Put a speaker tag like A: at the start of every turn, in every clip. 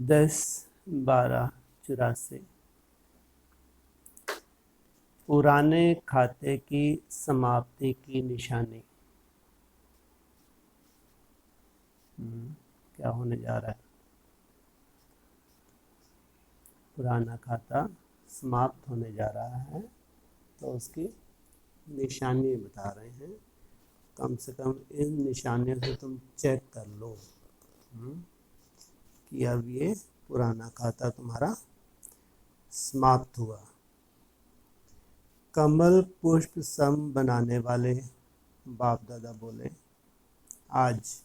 A: 10/12/84 पुराने खाते की समाप्ति की निशानी। क्या होने जा रहा है? पुराना खाता समाप्त होने जा रहा है, तो उसकी निशानी बता रहे हैं। कम से कम इन निशानियों से तुम चेक कर लो कि अब ये पुराना खाता तुम्हारा समाप्त हुआ। कमल पुष्प सम बनाने वाले बाप दादा बोले, आज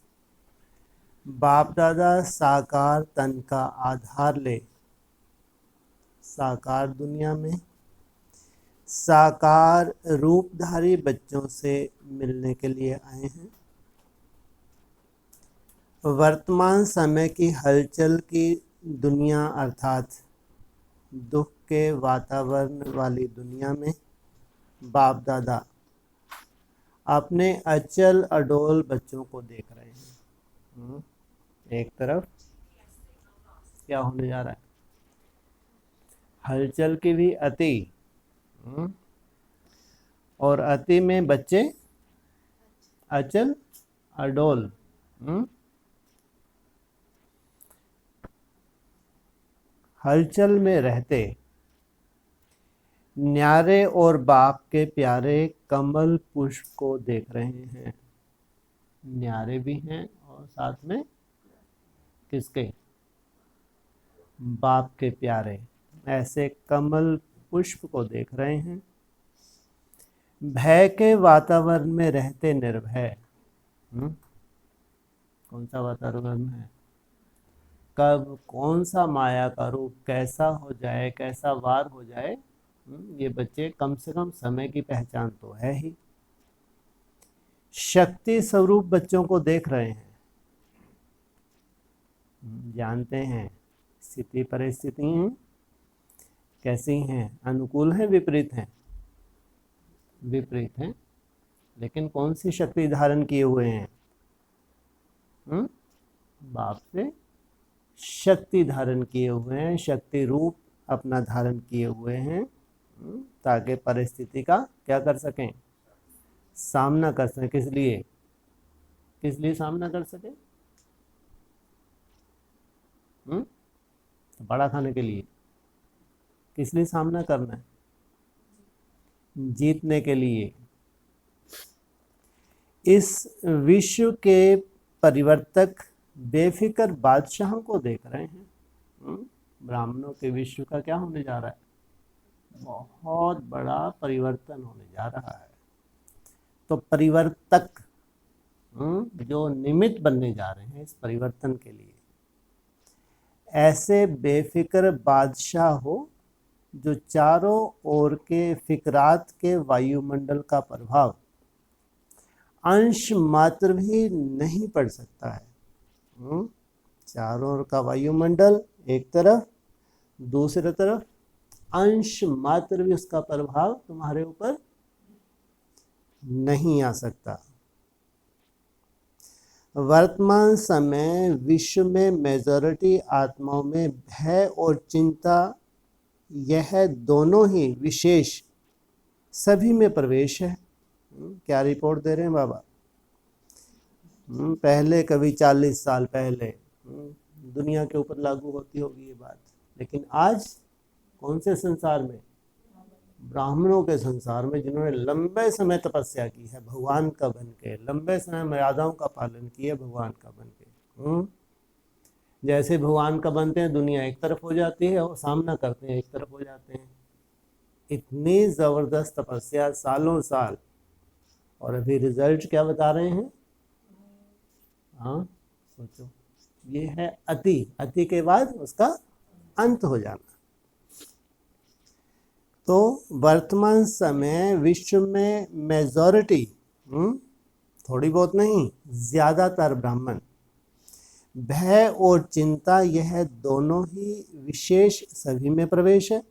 A: बाप दादा साकार तन का आधार ले साकार दुनिया में साकार रूपधारी बच्चों से मिलने के लिए आए हैं। वर्तमान समय की हलचल की दुनिया अर्थात दुख के वातावरण वाली दुनिया में बाप दादा अपने अचल अडोल बच्चों को देख रहे हैं। एक तरफ क्या होने जा रहा है? हलचल की भी अति, और अति में बच्चे अचल अडोल। हलचल में रहते न्यारे और बाप के प्यारे कमल पुष्प को देख रहे हैं। न्यारे भी हैं और साथ में किसके? बाप के प्यारे। ऐसे कमल पुष्प को देख रहे हैं। भय के वातावरण में रहते निर्भय। कौन सा वातावरण है? कब कौन सा माया का रूप कैसा हो जाए, कैसा वार हो जाए, ये बच्चे कम से कम समय की पहचान तो है ही। शक्ति स्वरूप बच्चों को देख रहे हैं। जानते हैं स्थिति परिस्थिति कैसी हैं, अनुकूल हैं विपरीत हैं? विपरीत हैं, लेकिन कौन सी शक्ति धारण किए हुए हैं? बाप से शक्ति धारण किए हुए हैं, शक्ति रूप अपना धारण किए हुए हैं, ताकि परिस्थिति का क्या कर सकें? सामना कर सकें। किस लिए? किस लिए सामना कर सकें? बड़ा खाने के लिए। किस लिए सामना करना है? जीतने के लिए। इस विश्व के परिवर्तक बेफिक्र बादशाहों को देख रहे हैं। ब्राह्मणों के विश्व का क्या होने जा रहा है? बहुत बड़ा परिवर्तन होने जा रहा है। तो परिवर्तक जो निमित्त बनने जा रहे हैं इस परिवर्तन के लिए, ऐसे बेफिक्र बादशाह हो जो चारों ओर के फिक्रात के वायुमंडल का प्रभाव अंश मात्र भी नहीं पड़ सकता है। चारों ओर का वायुमंडल एक तरफ, दूसरी तरफ अंश मात्र भी उसका प्रभाव तुम्हारे ऊपर नहीं आ सकता। वर्तमान समय विश्व में मेजॉरिटी आत्माओं में भय और चिंता, यह दोनों ही विशेष सभी में प्रवेश है। क्या रिपोर्ट दे रहे हैं बाबा? पहले कभी 40 साल पहले दुनिया के ऊपर लागू होती होगी ये बात, लेकिन आज कौन से संसार में? ब्राह्मणों के संसार में, जिन्होंने लंबे समय तपस्या की है भगवान का बन के, लंबे समय मर्यादाओं का पालन किया भगवान का बन के। जैसे भगवान का बनते हैं दुनिया एक तरफ हो जाती है और सामना करते हैं एक तरफ हो जाते हैं। इतनी जबरदस्त तपस्या सालों साल, और अभी रिजल्ट क्या बता रहे हैं? हाँ सोचो, ये है अति। अति के बाद उसका अंत हो जाना। तो वर्तमान समय विश्व में मेजॉरिटी, थोड़ी बहुत नहीं, ज्यादातर ब्राह्मण भय और चिंता, यह दोनों ही विशेष सभी में प्रवेश है।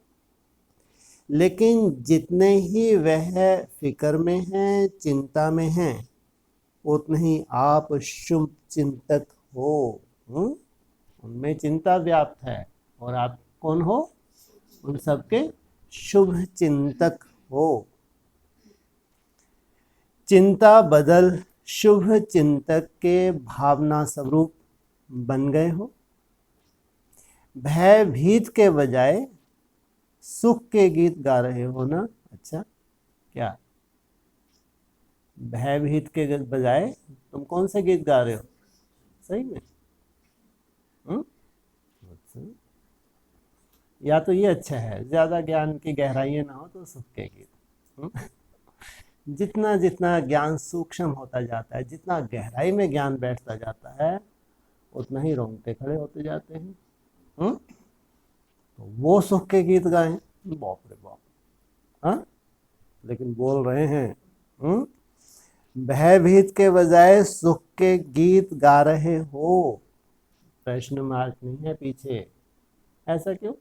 A: लेकिन जितने ही वह फिक्र में हैं, चिंता में हैं, उतने ही आप शुभ चिंतक हो। उनमें चिंता व्याप्त है, और आप कौन हो? उन सबके शुभ चिंतक हो। चिंता बदल शुभ चिंतक के भावना स्वरूप बन गए हो। भयभीत के बजाय सुख के गीत गा रहे हो ना? अच्छा, क्या भयभीत के बजाय तुम कौन से गीत गा रहे हो? सही में? अच्छा। या तो ये अच्छा है, ज्यादा ज्ञान की गहराई ना हो तो सुख के गीत। जितना जितना ज्ञान सूक्ष्म होता जाता है, जितना गहराई में ज्ञान बैठता जाता है, उतना ही रोंगटे खड़े होते जाते हैं। तो वो सुख के गीत गाएं, बाप रे बाप। हाँ, लेकिन बोल रहे हैं भयभीत के बजाय सुख के गीत गा रहे हो। प्रश्न मार्क नहीं है पीछे। ऐसा क्यों?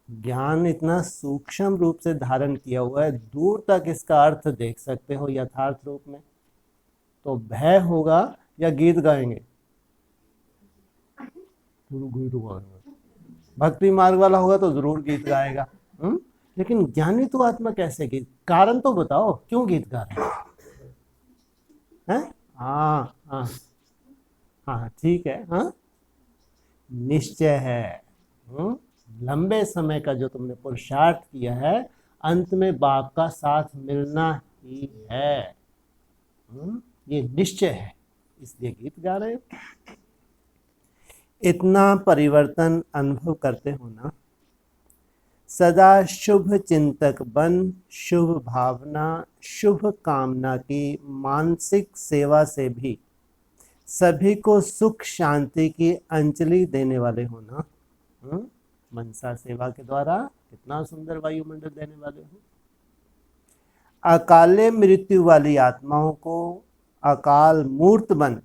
A: ज्ञान इतना सूक्ष्म रूप से धारण किया हुआ है, दूर तक इसका अर्थ देख सकते हो यथार्थ रूप में। तो भय होगा या गीत गाएंगे? गीत गाएंगे। भक्ति मार्ग वाला होगा तो जरूर गीत गाएगा। लेकिन ज्ञानी तो आत्मा कैसे गीत? कारण तो बताओ, क्यों गीत गा रहे हैं? हाँ हाँ हाँ, ठीक है। हाँ, निश्चय है। लंबे समय का जो तुमने पुरुषार्थ किया है, अंत में बाप का साथ मिलना ही है। ये निश्चय है, इसलिए गीत गा रहे हो। इतना परिवर्तन अनुभव करते हो ना, सदा शुभ चिंतक बन शुभ भावना शुभ कामना की मानसिक सेवा से भी सभी को सुख शांति की अंजलि देने वाले हो ना। मनसा सेवा के द्वारा कितना सुंदर वायुमंडल देने वाले हो। अकाले मृत्यु वाली आत्माओं को अकाल मूर्त बन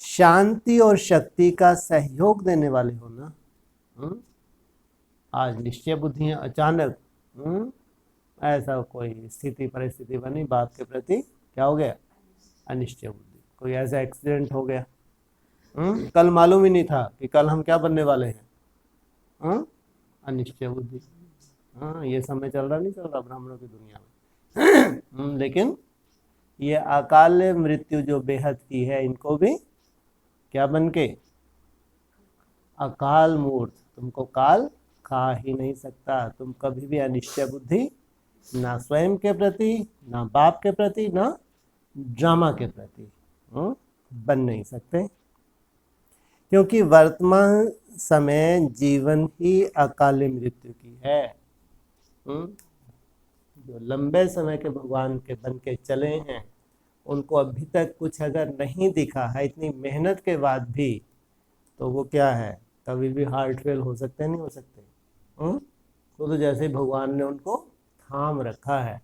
A: शांति और शक्ति का सहयोग देने वाले हो ना। आज निश्चय बुद्धि अचानक ऐसा कोई स्थिति परिस्थिति बनी, बाप के प्रति क्या हो गया? अनिश्चय बुद्धि। कोई ऐसा एक्सीडेंट हो गया, कल मालूम ही नहीं था कि कल हम क्या बनने वाले हैं। अनिश्चय बुद्धि। ये समय चल रहा नहीं चल रहा ब्राह्मणों की दुनिया में। लेकिन ये अकाल मृत्यु जो बेहद की है, इनको भी क्या बन के? अकाल मूर्त। तुमको काल खा ही नहीं सकता। तुम कभी भी अनिश्चय बुद्धि ना स्वयं के प्रति, ना बाप के प्रति, ना ड्रामा के प्रति बन नहीं सकते, क्योंकि वर्तमान समय जीवन ही अकाल मृत्यु की है। जो लंबे समय के भगवान के बन के चले हैं, उनको अभी तक कुछ अगर नहीं दिखा है इतनी मेहनत के बाद भी, तो वो क्या है? कभी भी हार्ट फेल हो सकते नहीं हो सकते? तो जैसे भगवान ने उनको थाम रखा है,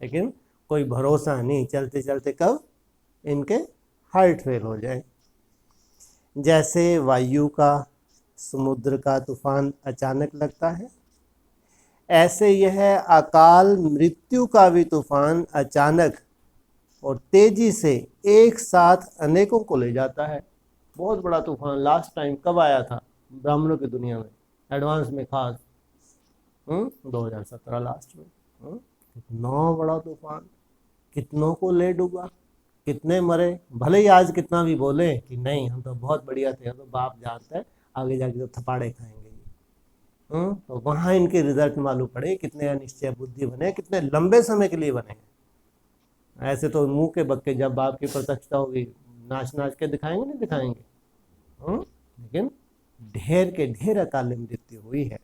A: लेकिन कोई भरोसा नहीं, चलते चलते कब इनके हार्ट फेल हो जाए। जैसे वायु का समुद्र का तूफान अचानक लगता है, ऐसे यह अकाल मृत्यु का भी तूफान अचानक और तेजी से एक साथ अनेकों को ले जाता है। बहुत बड़ा तूफान लास्ट टाइम कब आया था ब्राह्मणों की दुनिया में, एडवांस में खास 2017 लास्ट में। कितना बड़ा तूफान, कितनों को ले डूबा, कितने मरे। भले ही आज कितना भी बोले कि नहीं हम तो बहुत बढ़िया थे, तो बाप जानते हैं आगे जाके तो थपाड़े खाएंगे। तो वहाँ इनके रिजल्ट मालूम पड़े, कितने अनिश्चय बुद्धि बने, कितने लंबे समय के लिए बने। ऐसे तो मुंह के बक्के जब बाप की प्रत्यक्षता होगी नाच नाच के दिखाएंगे, नहीं दिखाएंगे। लेकिन ढेर के ढेर अकाल मृत्यु हुई है।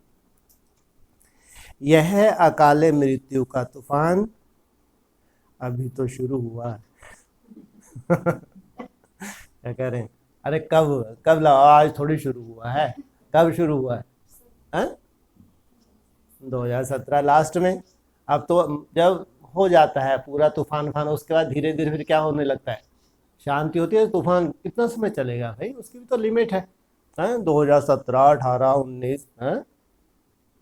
A: यह अकाल मृत्यु का तूफान अभी तो शुरू हुआ है। क्या कह रहे हैं? अरे कब कब लाओ, आज थोड़ी शुरू हुआ है। कब शुरू हुआ है? 2017 लास्ट में। अब तो जब हो जाता है पूरा तूफान फान, उसके बाद धीरे धीरे फिर क्या होने लगता है? शांति होती है। तूफान कितना समय चलेगा भाई? उसकी भी तो लिमिट है। 2017, 18, 19,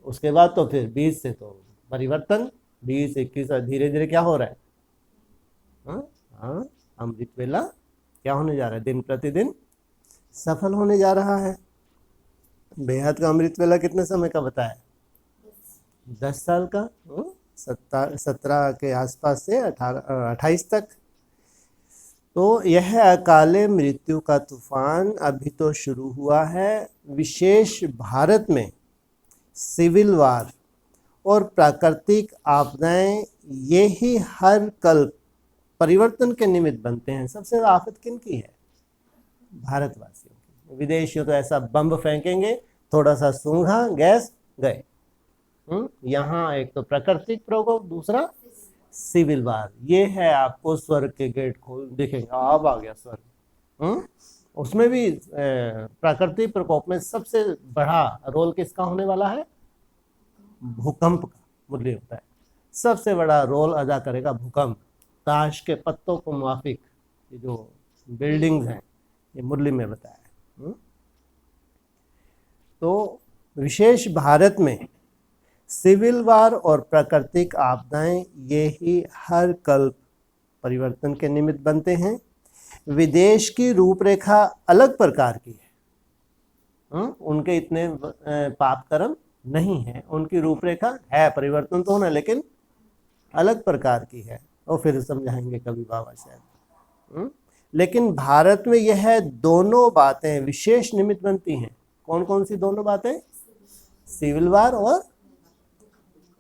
A: उसके बाद तो फिर 20 से तो परिवर्तन, 20, 21 धीरे धीरे क्या हो रहा है? अमृत वेला क्या होने जा रहा है? दिन प्रतिदिन सफल होने जा रहा है। बेहद का अमृत वेला कितने समय का बताया? 10 साल का, 17 के आसपास से 28 तक। तो यह अकाले मृत्यु का तूफान अभी तो शुरू हुआ है। विशेष भारत में सिविल वार और प्राकृतिक आपदाएं ये ही हर कल्प परिवर्तन के निमित्त बनते हैं। सबसे ज़्यादा आफत किन की है? भारतवासियों की। विदेशियों तो ऐसा बम फेंकेंगे, थोड़ा सा सूंघा, गैस, गए। यहाँ एक तो प्राकृतिक प्रकोप, दूसरा सिविल वार। ये है आपको स्वर्ग के गेट खोल दिखेंगे, अब आ गया स्वर्ग। उसमें भी प्राकृतिक प्रकोप में सबसे बड़ा रोल किसका होने वाला है? भूकंप का। मुरली होता है, सबसे बड़ा रोल अदा करेगा भूकंप। ताश के पत्तों को मुआफिक ये जो बिल्डिंग्स हैं, ये मुरली में बताया है। तो विशेष भारत में सिविल वार और प्राकृतिक आपदाएं ये ही हर कल्प परिवर्तन के निमित्त बनते हैं। विदेश की रूपरेखा अलग प्रकार की है। उनके इतने पाप कर्म नहीं है, उनकी रूपरेखा है, परिवर्तन तो होना, लेकिन अलग प्रकार की है। और फिर समझाएंगे कभी बाबा शायद। लेकिन भारत में यह दोनों बातें विशेष निमित्त बनती हैं। कौन कौन सी दोनों बातें? सिविल वार और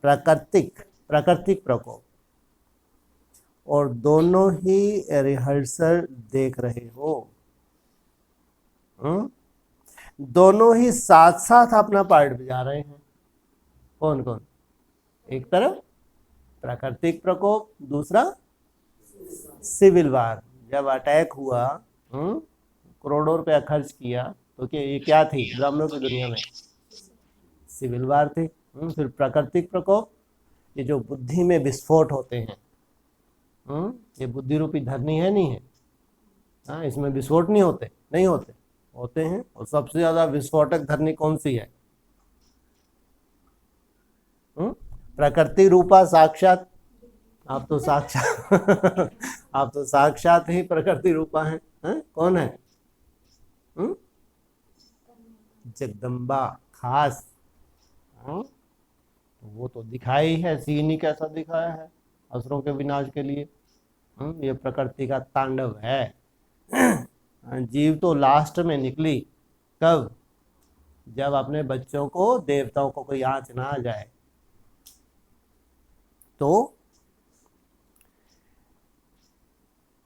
A: प्राकृतिक प्रकोप। और दोनों ही रिहर्सल देख रहे हो। दोनों ही साथ साथ अपना पार्ट बजा रहे हैं। कौन कौन? एक तरफ प्राकृतिक प्रकोप, दूसरा सिविल वार। जब अटैक हुआ, करोड़ों रुपया खर्च किया, तो ये क्या थी ब्राह्मणों की दुनिया में? सिविल वार थी। फिर प्राकृतिक प्रकोप, ये जो बुद्धि में विस्फोट होते हैं, ये बुद्धि रूपी धरनी है, नहीं है? हाँ, इसमें विस्फोट नहीं होते? नहीं होते, होते हैं। और सबसे ज्यादा विस्फोटक धरनी कौन सी है? प्रकृति रूपा साक्षात। आप तो साक्षात आप तो साक्षात ही प्रकृति रूपा हैं। कौन है? जगदम्बा खास। वो तो दिखाई है, सीन ही कैसा दिखाया है असुरों के विनाश के लिए। ये प्रकृति का तांडव है। जीव तो लास्ट में निकली। कब? जब अपने बच्चों को, देवताओं को कोई आंच ना आ जाए। तो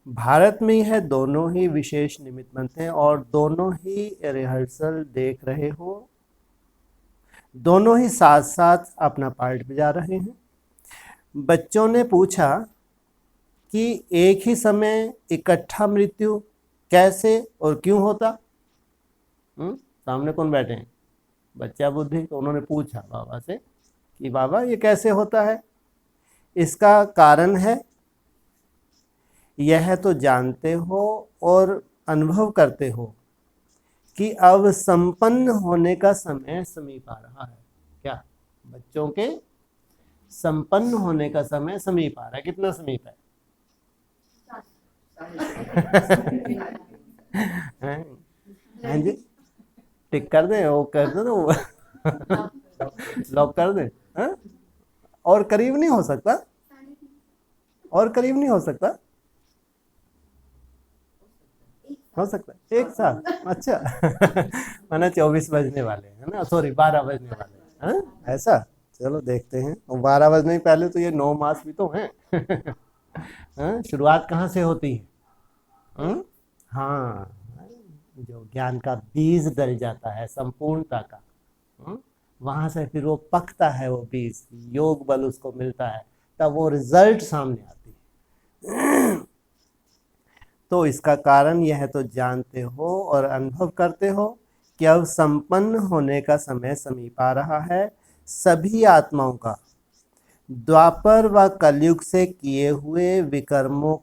A: भारत में यह दोनों ही विशेष निमित्त बनते हैं और दोनों ही रिहर्सल देख रहे हो। दोनों ही साथ साथ अपना पार्ट बजा रहे हैं। बच्चों ने पूछा कि एक ही समय इकट्ठा मृत्यु कैसे और क्यों होता? सामने कौन बैठे हैं? बच्चा बुद्धि। तो उन्होंने पूछा बाबा से कि बाबा ये कैसे होता है? इसका कारण है, यह तो जानते हो और अनुभव करते हो कि अब संपन्न होने का समय समीप आ रहा है। क्या? बच्चों के संपन्न होने का समय समीप आ रहा है। कितना समीप है? हाँ जी, टिक कर दे, वो कर दे वो लॉक कर दे। और करीब नहीं हो सकता? और करीब नहीं हो सकता? हो सकता है 1 साल। अच्छा माना 24 बजने वाले है ना, सॉरी 12 बजने वाले हैं। ऐसा? चलो देखते हैं। 12 बजने पहले तो ये 9 मास भी तो हैं। शुरुआत कहाँ से होती है? हाँ, जो ज्ञान का बीज डल जाता है संपूर्णता का, वहां से फिर वो पकता है, वो बीज, योग बल उसको मिलता है, तब वो रिजल्ट सामने आती है। तो इसका कारण यह तो जानते हो और अनुभव करते हो कि अब संपन्न होने का समय समीप आ रहा है। सभी आत्माओं का द्वापर व कलयुग से किए हुए विकर्मों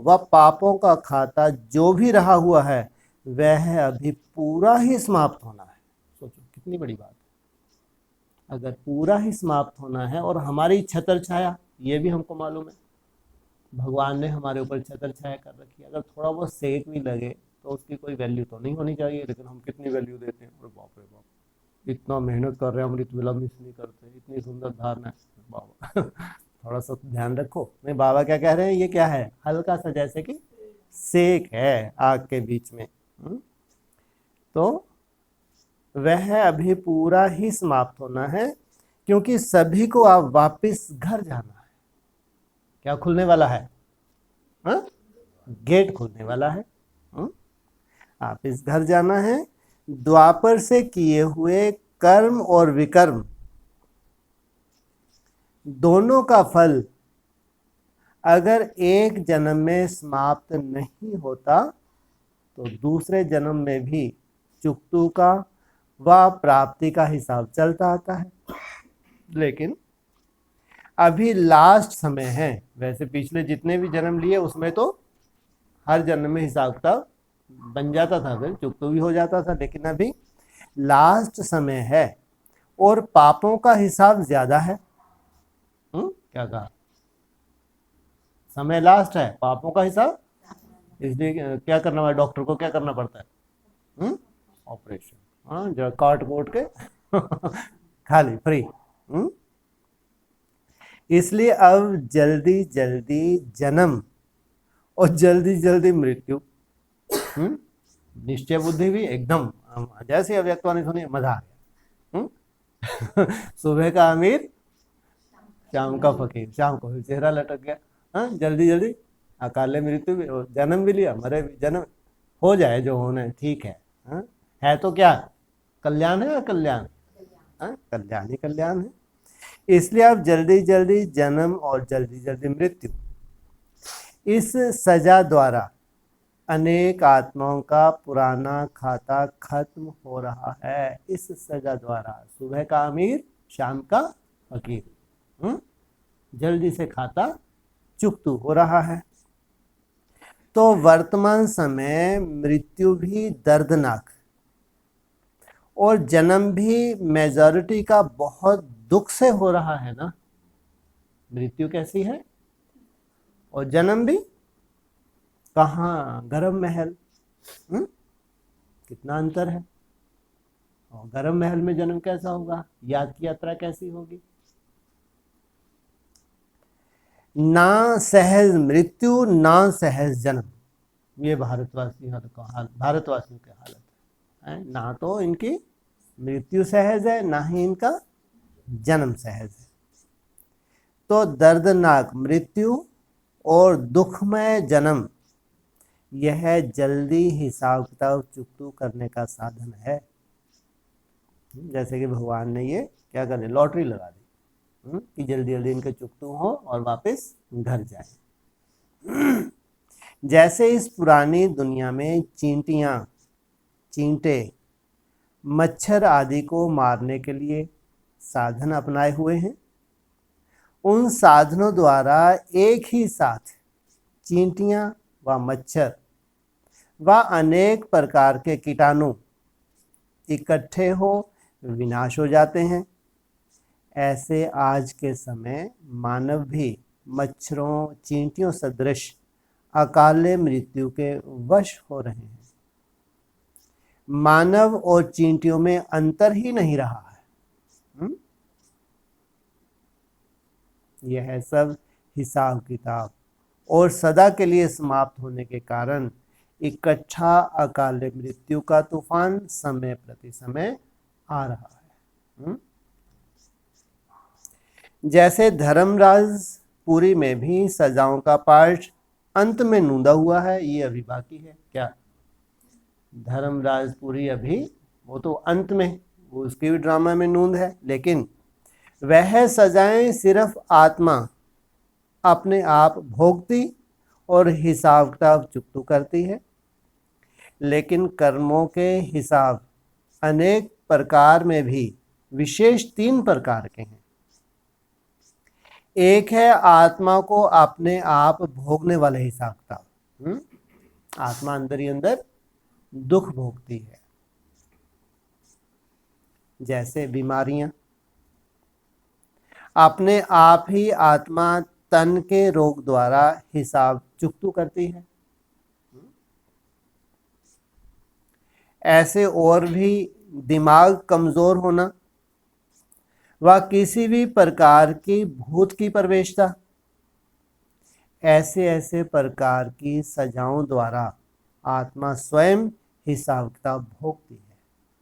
A: व पापों का खाता जो भी रहा हुआ है वह अभी पूरा ही समाप्त होना है। सोचो कितनी बड़ी बात है। अगर पूरा ही समाप्त होना है और हमारी छत्र छाया, ये भी हमको मालूम है, भगवान ने हमारे ऊपर छत्र छाया कर रखी है, अगर थोड़ा बहुत सेक भी लगे तो उसकी कोई वैल्यू तो नहीं होनी चाहिए, लेकिन हम कितनी वैल्यू देते हैं। अरे बाप रे बाप, इतना मेहनत कर रहे हैं, अमृत वेला मिस नहीं करते, इतनी सुंदर धारणा है बाबा। थोड़ा सा ध्यान रखो। नहीं, बाबा क्या कह रहे हैं, ये क्या है, हल्का सा जैसे कि सेक है आग के बीच में। तो वह अभी पूरा ही समाप्त होना है, क्योंकि सभी को अब वापस घर जाना है। क्या खुलने वाला है, हा? गेट खुलने वाला है। वापस घर जाना है। द्वापर से किए हुए कर्म और विकर्म दोनों का फल अगर एक जन्म में समाप्त नहीं होता तो दूसरे जन्म में भी चुक्तू का व प्राप्ति का हिसाब चलता आता है। लेकिन अभी लास्ट समय है, वैसे पिछले जितने भी जन्म लिए उसमें तो हर जन्म में हिसाब किताब बन जाता था, फिर चुक्तू भी हो जाता था, लेकिन अभी लास्ट समय है और पापों का हिसाब ज्यादा है। क्या कहा, समय लास्ट है, पापों का हिसाब, इसलिए क्या करना है, डॉक्टर को क्या करना पड़ता है, ऑपरेशन, हाँ जरा काट कोट के खाली फ्री। इसलिए अब जल्दी जल्दी जन्म और जल्दी जल्दी मृत्यु। निश्चय बुद्धि भी एकदम जैसे अव्यक्तवाणी सुनी मजा आ गया। सुबह का अमीर शाम का फकीर, शाम को चेहरा लटक गया। हाँ, जल्दी जल्दी अकाले मृत्यु भी, जन्म भी लिया, मरे भी, जन्म हो जाए जो होना है, ठीक है। हाँ? है तो क्या कल्याण है, कल्याण, कल्याण ही कल्याण है। इसलिए अब जल्दी जल्दी जन्म और जल्दी जल्दी मृत्यु, इस सजा द्वारा अनेक आत्माओं का पुराना खाता खत्म हो रहा है। इस सजा द्वारा सुबह का अमीर शाम का फकीर, जल्दी से खाता चुकतू हो रहा है। तो वर्तमान समय मृत्यु भी दर्दनाक और जन्म भी मेजॉरिटी का बहुत दुख से हो रहा है ना। मृत्यु कैसी है और जन्म भी कहाँ, गरम महल, कितना अंतर है। और गरम महल में जन्म कैसा होगा, याद की यात्रा कैसी होगी। ना सहज मृत्यु ना सहज जन्म, ये भारतवासियों की हालत है। ना तो इनकी मृत्यु सहज है, ना ही इनका जन्म सहज है। तो दर्दनाक मृत्यु और दुखमय जन्म, यह जल्दी हिसाब किताब चुकतू करने का साधन है। जैसे कि भगवान ने ये क्या कर दिया, लॉटरी लगा दी कि जल्दी जल्दी इनके चुकतू हो और वापस घर जाए। जैसे इस पुरानी दुनिया में चींटियां, चींटे, मच्छर आदि को मारने के लिए साधन अपनाए हुए हैं, उन साधनों द्वारा एक ही साथ चींटियां व मच्छर व अनेक प्रकार के कीटाणु इकट्ठे हो विनाश हो जाते हैं। ऐसे आज के समय मानव भी मच्छरों चींटियों सदृश अकाले मृत्यु के वश हो रहे हैं। मानव और चींटियों में अंतर ही नहीं रहा है। यह सब हिसाब किताब और सदा के लिए समाप्त होने के कारण इकट्ठा अकाले मृत्यु का तूफान समय प्रति समय आ रहा है। जैसे धर्मराजपुरी में भी सजाओं का पाठ अंत में नूंदा हुआ है, ये अभी बाकी है। क्या धर्मराजपुरी अभी, वो तो अंत में, वो उसकी भी ड्रामा में नूंद है, लेकिन वह सजाएं सिर्फ आत्मा अपने आप भोगती और हिसाब किताब चुकतू करती है। लेकिन कर्मों के हिसाब अनेक प्रकार में भी विशेष 3 प्रकार के हैं। एक है आत्मा को अपने आप भोगने वाले हिसाब किताब, आत्मा अंदर ही अंदर दुख भोगती है, जैसे बीमारियां, अपने आप ही आत्मा तन के रोग द्वारा हिसाब चुकतू करती है। ऐसे और भी दिमाग कमजोर होना व किसी भी प्रकार की भूत की प्रवेशता, ऐसे ऐसे प्रकार की सजाओं द्वारा आत्मा स्वयं हिसाब किताब भोगती है।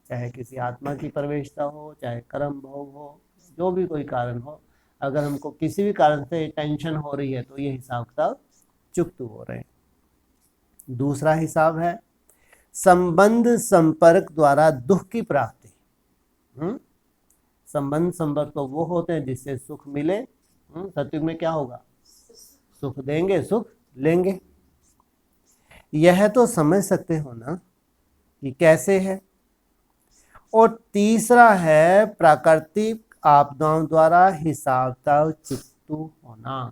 A: चाहे किसी आत्मा की प्रवेशता हो, चाहे कर्म भोग हो, जो भी कोई कारण हो, अगर हमको किसी भी कारण से टेंशन हो रही है तो ये हिसाब किताब चुकतू हो रहे हैं। दूसरा हिसाब है संबंध संपर्क द्वारा दुख की प्राप्ति। संबंध संपर्क तो वो होते हैं जिससे सुख मिले। सत्युग में क्या होगा? सुख देंगे, सुख लेंगे। यह तो समझ सकते हो ना कि कैसे है। और तीसरा है प्राकृतिक आपदाओं द्वारा हिसाब किताब चुकतू होना।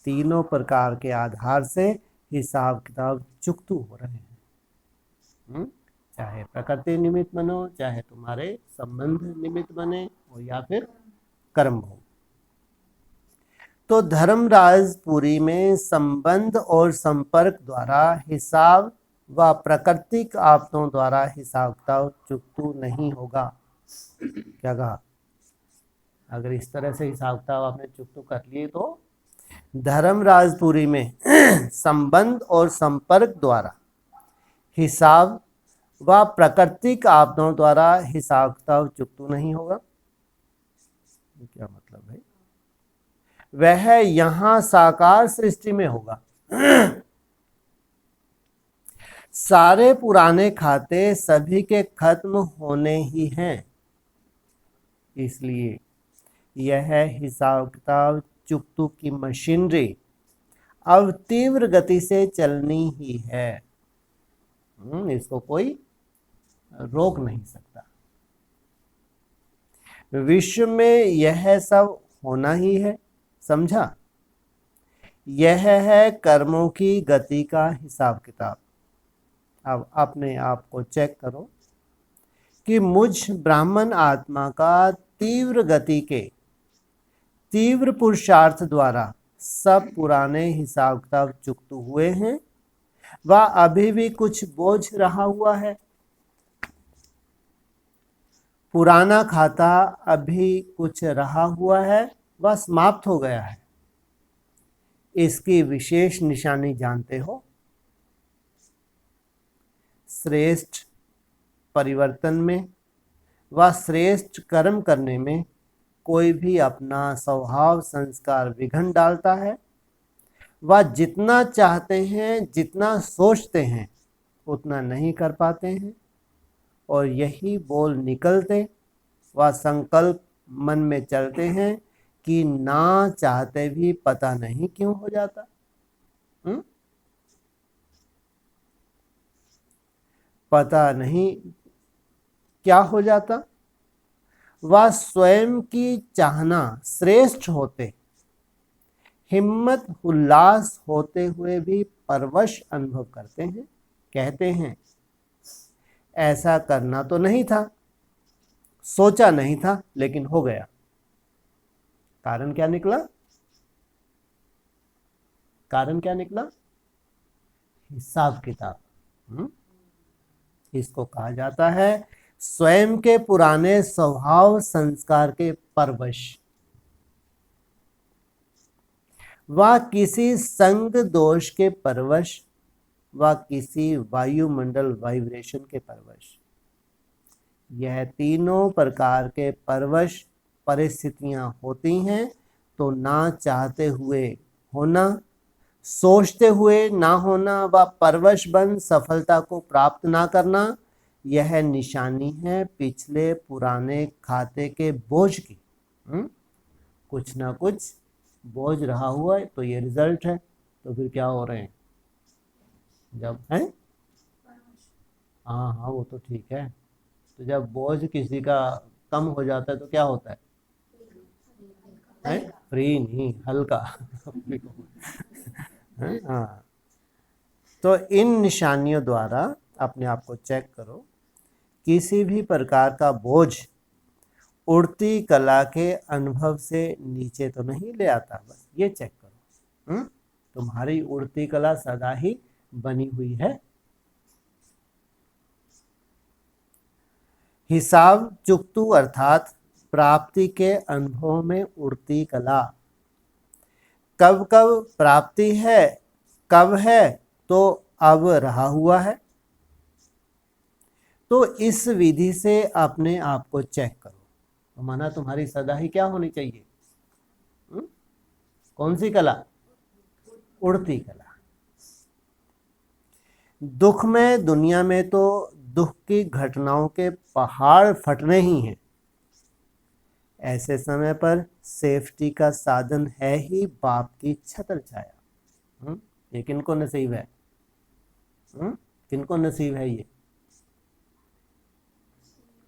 A: तीनों प्रकार के आधार से हिसाब किताब चुकतू हो रहे हैं। चाहे प्रकृति निमित्त बनो, चाहे तुम्हारे संबंध निमित्त बने और या फिर कर्म हो। तो धर्मराजपुरी में संबंध और संपर्क द्वारा हिसाब व प्राकृतिक आपदाओं द्वारा हिसाब किताब चुकतू नहीं होगा। क्या कहा? अगर इस तरह से हिसाब किताब आपने चुकतू कर लिए तो धर्मराजपुरी में संबंध और संपर्क द्वारा हिसाब व प्राकृतिक आपदाओं द्वारा हिसाब किताब चुकतू नहीं होगा। क्या मतलब है? वह यहां साकार सृष्टि में होगा। सारे पुराने खाते सभी के खत्म होने ही हैं, इसलिए यह हिसाब किताब चुकतू की मशीनरी अब तीव्र गति से चलनी ही है। इसको कोई रोक नहीं सकता। विश्व में यह सब होना ही है, समझा? यह है कर्मों की गति का हिसाब किताब। अब अपने आप को चेक करो कि मुझ ब्राह्मण आत्मा का तीव्र गति के तीव्र पुरुषार्थ द्वारा सब पुराने हिसाब किताब चुकतू हुए हैं व अभी भी कुछ बोझ रहा हुआ है। पुराना खाता अभी कुछ रहा हुआ है, वह समाप्त हो गया है। इसकी विशेष निशानी जानते हो? श्रेष्ठ परिवर्तन में व श्रेष्ठ कर्म करने में कोई भी अपना स्वभाव संस्कार विघन डालता है। वह जितना चाहते हैं, जितना सोचते हैं, उतना नहीं कर पाते हैं और यही बोल निकलते व संकल्प मन में चलते हैं कि ना चाहते भी पता नहीं क्यों हो जाता। पता नहीं क्या हो जाता। वह स्वयं की चाहना श्रेष्ठ होते, हिम्मत उल्लास होते हुए भी परवश अनुभव करते हैं। कहते हैं ऐसा करना तो नहीं था, सोचा नहीं था, लेकिन हो गया। कारण क्या निकला? कारण क्या निकला? हिसाब किताब। इसको कहा जाता है स्वयं के पुराने स्वभाव संस्कार के परवश। व किसी संग दोष के परवश व किसी वायुमंडल वाइब्रेशन के परवश। यह तीनों प्रकार के परवश परिस्थितियां होती हैं तो ना चाहते हुए होना, सोचते हुए ना होना व परवश बन सफलता को प्राप्त ना करना, यह निशानी है पिछले पुराने खाते के बोझ की। कुछ ना कुछ बोझ रहा हुआ है तो ये रिजल्ट है। तो फिर क्या हो रहे हैं जब है? हाँ, वो तो ठीक है। तो जब बोझ किसी का कम हो जाता है तो क्या होता है? फ्री नहीं, हल्का। हाँ, तो इन निशानियों द्वारा अपने आप को चेक करो। किसी भी प्रकार का बोझ उड़ती कला के अनुभव से नीचे तो नहीं ले आता, बस ये चेक करो। तुम्हारी उड़ती कला सदा ही बनी हुई है। हिसाब चुकतू अर्थात प्राप्ति के अनुभव में उड़ती कला। कब कब प्राप्ति है, कब है तो अब रहा हुआ है। तो इस विधि से अपने आप को चेक करो। तो माना तुम्हारी सदा ही क्या होनी चाहिए? कौन सी कला? उड़ती कला। दुख में, दुनिया में तो दुख की घटनाओं के पहाड़ फटने ही हैं। ऐसे समय पर सेफ्टी का साधन है ही बाप की छत्र छाया। ये किनको नसीब है? किनको नसीब है ये?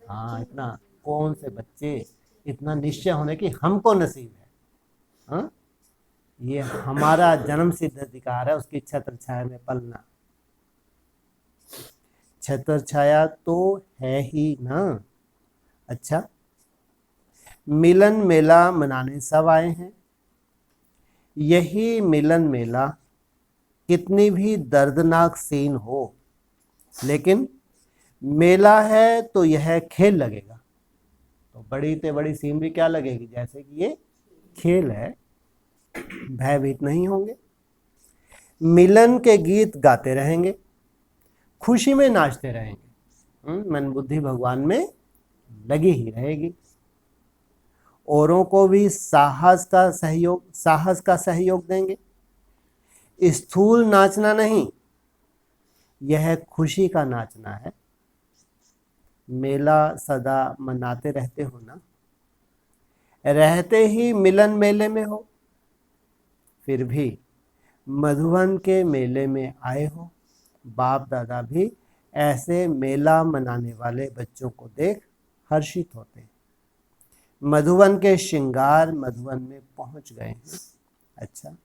A: हाँ, इतना कौन से बच्चे इतना निश्चय होने की हमको नसीब है। हाँ, ये हमारा जन्म सिद्ध अधिकार है उसकी छत्र छाया में पलना। छत्र छाया तो है ही ना। अच्छा, मिलन मेला मनाने सब आए हैं। यही मिलन मेला कितनी भी दर्दनाक सीन हो, लेकिन मेला है तो यह खेल लगेगा। तो बड़ी से बड़ी सीन भी क्या लगेगी? जैसे कि ये खेल है, भयभीत नहीं होंगे। मिलन के गीत गाते रहेंगे, खुशी में नाचते रहेंगे। मन बुद्धि भगवान में लगी ही रहेगी। औरों को भी साहस का सहयोग देंगे। स्थूल नाचना नहीं, यह खुशी का नाचना है। मेला सदा मनाते रहते हो ना, रहते ही मिलन मेले में हो, फिर भी मधुबन के मेले में आए हो। बाप दादा भी ऐसे मेला मनाने वाले बच्चों को देख हर्षित होते हैं। मधुबन के श्रृंगार मधुबन में पहुंच गए हैं। अच्छा,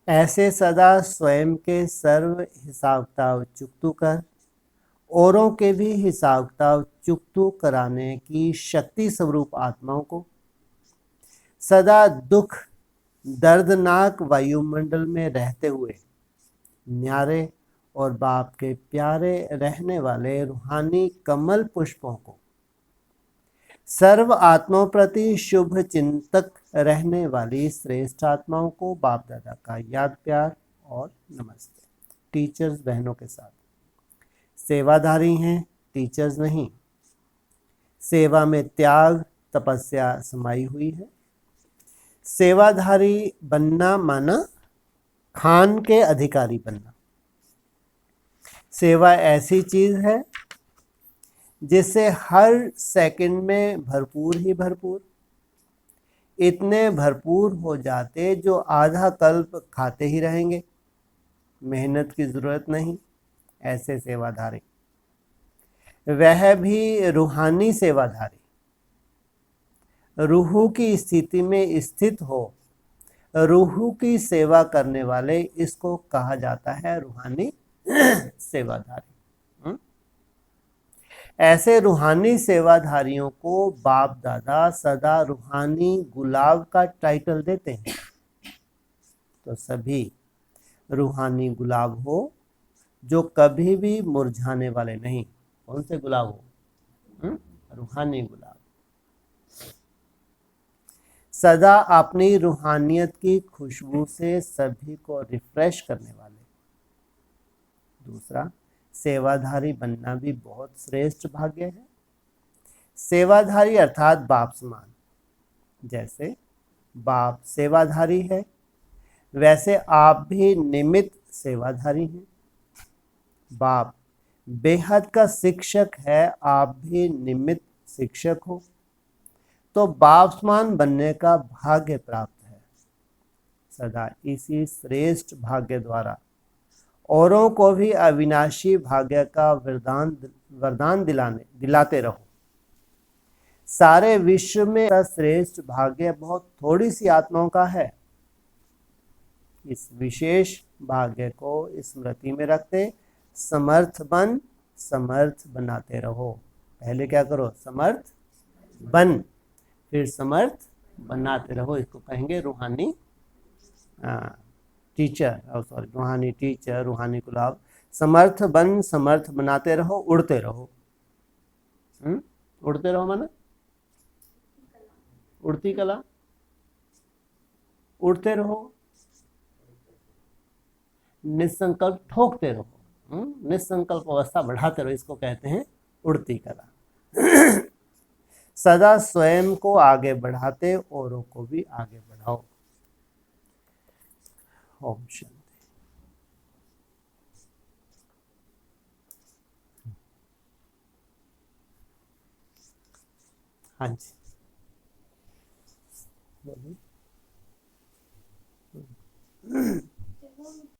A: ऐसे सदा स्वयं के सर्व हिसाब किताब चुकतू कर औरों के भी हिसाब किताब चुकतू कराने की शक्ति स्वरूप आत्माओं को सदा दुख दर्दनाक वायुमंडल में रहते हुए न्यारे और बाप के प्यारे रहने वाले रूहानी कमल पुष्पों को सर्व आत्माओं प्रति शुभ चिंतक रहने वाली श्रेष्ठ आत्माओं को बाप दादा का याद प्यार और नमस्ते। टीचर्स बहनों के साथ सेवाधारी हैं, टीचर्स नहीं। सेवा में त्याग तपस्या समाई हुई है। सेवाधारी बनना माना खान के अधिकारी बनना। सेवा ऐसी चीज है जिससे हर सेकंड में भरपूर ही भरपूर, इतने भरपूर हो जाते जो आधा कल्प खाते ही रहेंगे, मेहनत की जरूरत नहीं। ऐसे सेवाधारी, वह भी रूहानी सेवाधारी, रूह की स्थिति में स्थित हो, रूह की सेवा करने वाले, इसको कहा जाता है रूहानी सेवाधारी। ऐसे रूहानी सेवाधारियों को बाप दादा सदा रूहानी गुलाब का टाइटल देते हैं। तो सभी रूहानी गुलाब हो जो कभी भी मुरझाने वाले नहीं। कौन से गुलाब हो? रूहानी गुलाब, सदा अपनी रूहानियत की खुशबू से सभी को रिफ्रेश करने वाले। दूसरा, सेवाधारी बनना भी बहुत श्रेष्ठ भाग्य है। सेवाधारी अर्थात बाप समान। जैसे बाप सेवाधारी है, वैसे आप भी निमित्त सेवाधारी हैं। बाप बेहद का शिक्षक है, आप भी निमित्त शिक्षक हो। तो बाप समान बनने का भाग्य प्राप्त है। सदा इसी श्रेष्ठ भाग्य द्वारा औरों को भी अविनाशी भाग्य का वरदान दिलाते रहो। सारे विश्व में श्रेष्ठ भाग्य बहुत थोड़ी सी आत्माओं का है। इस विशेष भाग्य को स्मृति में रखते समर्थ बनाते रहो। पहले क्या करो? समर्थ बन, फिर समर्थ बनाते रहो। इसको कहेंगे रूहानी टीचर, सॉरी रूहानी टीचर, रूहानी गुलाब। समर्थ बन, समर्थ बनाते रहो, उड़ते रहो। उड़ते रहो माने उड़ती कला, उड़ते रहो, निसंकल्प ठोकते रहो, निसंकल्प अवस्था बढ़ाते रहो, इसको कहते हैं उड़ती कला। सदा स्वयं को आगे बढ़ाते औरों को भी आगे बढ़ाओ। ओम शांति। हाँ जी बोलिए।